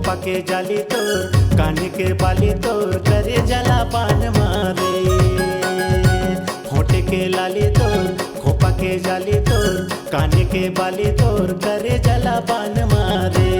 खोपा के जाली तोर कान के बाली तोर करे जला पान मारे। होठ के लाली तोर खोपा के जाली तोर कान के बाली तोर करे जला पान मारे।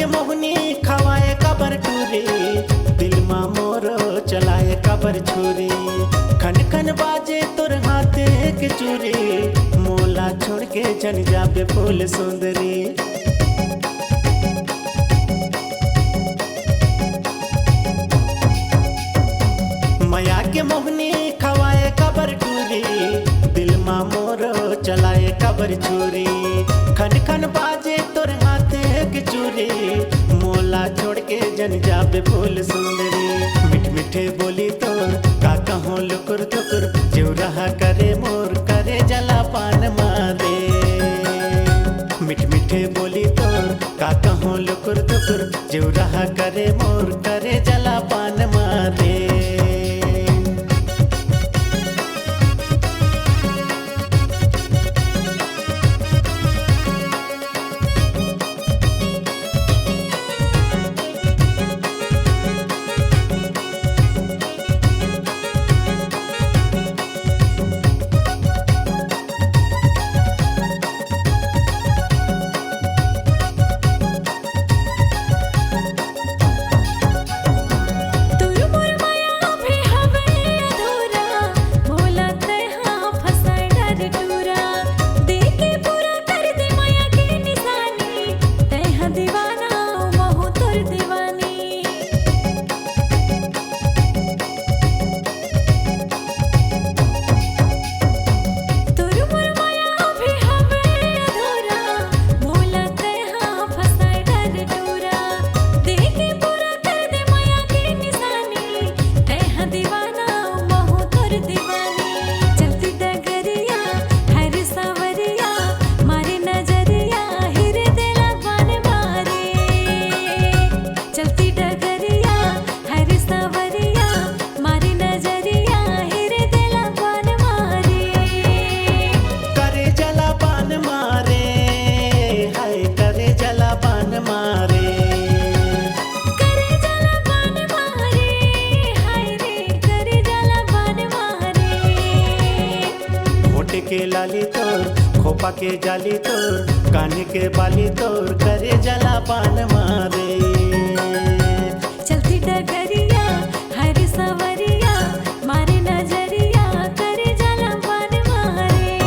मोहनी खवाए कबर टूरी दिल मा मोरो चलाए कबर छुरी। खन खन बाजे तुर हाथे के चूरी मोला छोड़ के चल जाबे फूल सुंदरी। माया के मोहनी खवाए कबर टूरी दिल मा मोरो चलाए कबर छुरी। खन खन बाजे तुर हाथे के चूरी मोला छोड़ के जन जाबे फूल सुंदरी। मिठ मिठे बोली तोर का कहूँ लुकुर तुकुर जो रहा करे मोर करे जला पान मारे। मिठ मिठे बोली तोर का कहूँ लुकुर तुकुर जो रहा करे मोर करे जला पान मारे। के लाली तोर खोपा के जाली तोर कान के बाली तोर करे जला पान मारे। चलती डगरिया हर सवरिया मारे नजरिया करे जला पान मारे।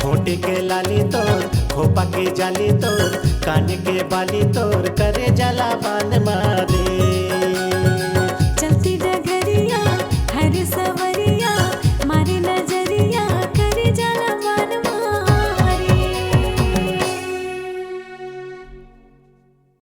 होठ के लाली तोर खोपा के जाली तोर कान के बाली तोर करे जला पान मारे।